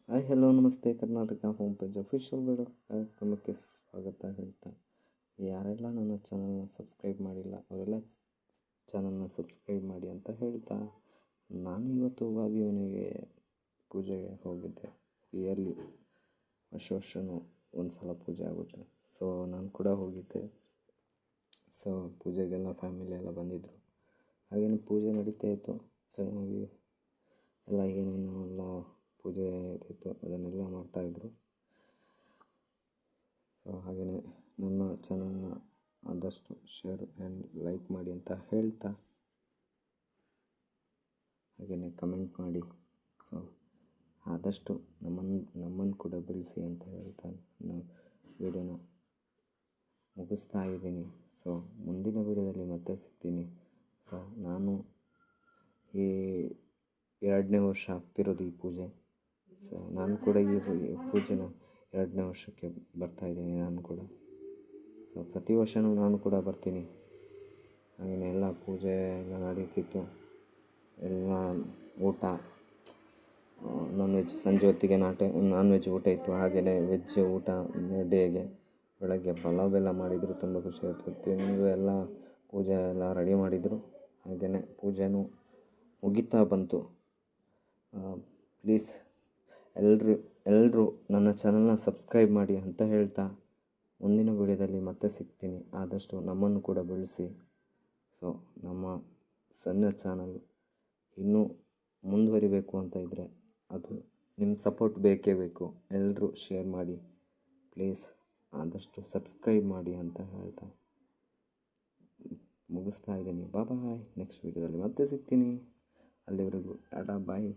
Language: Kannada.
ಹಾಯ್ ಹಲೋ ನಮಸ್ತೆ Karnataka home page official video ಕಾರ್ಯಕ್ರಮಕ್ಕೆ ಸ್ವಾಗತ ಹೇಳ್ತಾ ಯಾರೆಲ್ಲ ನನ್ನ ಚಾನಲ್ನ ಸಬ್ಸ್ಕ್ರೈಬ್ ಮಾಡಿಲ್ಲ ಅವರೆಲ್ಲ ಚಾನಲ್ನ ಸಬ್ಸ್ಕ್ರೈಬ್ ಮಾಡಿ ಅಂತ ಹೇಳ್ತಾ ನಾನು ಇವತ್ತು ವಾಯುವಿನಿಗೆ ಪೂಜೆಗೆ ಹೋಗಿದ್ದೆ. ಇಯರ್ಲಿ ವರ್ಷವೂ ಒಂದು ಸಲ ಪೂಜೆ ಆಗುತ್ತೆ. ಸೊ ನಾನು ಕೂಡ ಹೋಗಿದ್ದೆ. ಸೊ ಪೂಜೆಗೆಲ್ಲ ಫ್ಯಾಮಿಲಿ ಎಲ್ಲ ಬಂದಿದ್ದರು. ಹಾಗೇನು ಪೂಜೆ ನಡೀತಾ ಇತ್ತು ಚೆನ್ನಾಗಿ. ಎಲ್ಲ ಏನೇನು ಎಲ್ಲ ಪೂಜೆ ಇತ್ತು ಅದನ್ನೆಲ್ಲ ಮಾಡ್ತಾಯಿದ್ರು. ಸೊ ಹಾಗೆಯೇ ನನ್ನ ಚಾನಲ್ನ ಆದಷ್ಟು ಶೇರ್ ಆ್ಯಂಡ್ ಲೈಕ್ ಮಾಡಿ ಅಂತ ಹೇಳ್ತಾ, ಹಾಗೆಯೇ ಕಮೆಂಟ್ ಮಾಡಿ. ಸೊ ಆದಷ್ಟು ನಮ್ಮನ್ನು ಕೂಡ ಬೆಳೆಸಿ ಅಂತ ಹೇಳ್ತಾ ನಾನು ವಿಡಿಯೋನ ಮುಗಿಸ್ತಾ ಇದ್ದೀನಿ. ಸೊ ಮುಂದಿನ ವಿಡಿಯೋದಲ್ಲಿ ಮತ್ತೆ ಸಿಗ್ತೀನಿ. ಸೊ ನಾನು ಈ 2ನೇ ವರ್ಷ ಆಗ್ತಿರೋದು ಈ ಪೂಜೆ. ಸೊ ನಾನು ಕೂಡ ಈ ಪೂಜೆನ 2ನೇ ವರ್ಷಕ್ಕೆ ಬರ್ತಾಯಿದ್ದೀನಿ ನಾನು ಕೂಡ. ಸೊ ಪ್ರತಿ ವರ್ಷವೂ ನಾನು ಕೂಡ ಬರ್ತೀನಿ. ಹಾಗೆಯೇ ಎಲ್ಲ ಪೂಜೆ ಎಲ್ಲ ನಡೀತಿತ್ತು. ಎಲ್ಲ ಊಟ, ನಾನ್ ವೆಜ್ ಸಂಜೆ ಹೊತ್ತಿಗೆ ನಾನ್ ವೆಜ್ ಊಟ ಇತ್ತು. ಹಾಗೆಯೇ ವೆಜ್ ಊಟ ಡೇಗೆ ಬೆಳಗ್ಗೆ ಪಲಾವ್ ಎಲ್ಲ ಮಾಡಿದರು. ತುಂಬ ಖುಷಿ ಆಯಿತು. ತಿಂದು ಎಲ್ಲ ಪೂಜೆ ಎಲ್ಲ ರೆಡಿ ಮಾಡಿದರು. ಹಾಗೆಯೇ ಪೂಜೆನೂ ಮುಗಿತಾ ಬಂತು. ಪ್ಲೀಸ್ ಎಲ್ಲರೂ ನನ್ನ ಚಾನಲ್ನ ಸಬ್ಸ್ಕ್ರೈಬ್ ಮಾಡಿ ಅಂತ ಹೇಳ್ತಾ ಮುಂದಿನ ವಿಡಿಯೋದಲ್ಲಿ ಮತ್ತೆ ಸಿಗ್ತೀನಿ. ಆದಷ್ಟು ನಮ್ಮನ್ನು ಕೂಡ ಬೆಳೆಸಿ. ಸೊ ನಮ್ಮ ಸಣ್ಣ ಚಾನಲ್ ಇನ್ನೂ ಮುಂದುವರಿಬೇಕು ಅಂತ ಇದ್ದರೆ ಅದು ನಿಮ್ಮ ಸಪೋರ್ಟ್ ಬೇಕೇ ಬೇಕು. ಎಲ್ಲರೂ ಶೇರ್ ಮಾಡಿ ಪ್ಲೀಸ್. ಆದಷ್ಟು ಸಬ್ಸ್ಕ್ರೈಬ್ ಮಾಡಿ ಅಂತ ಹೇಳ್ತಾ ಮುಗಿಸ್ತಾ ಇದ್ದೀನಿ. ಬಾಯ್. ನೆಕ್ಸ್ಟ್ ವಿಡಿಯೋದಲ್ಲಿ ಮತ್ತೆ ಸಿಗ್ತೀನಿ. ಅಲ್ಲಿವರೆಗೂ ಟಾಟಾ ಬಾಯ್.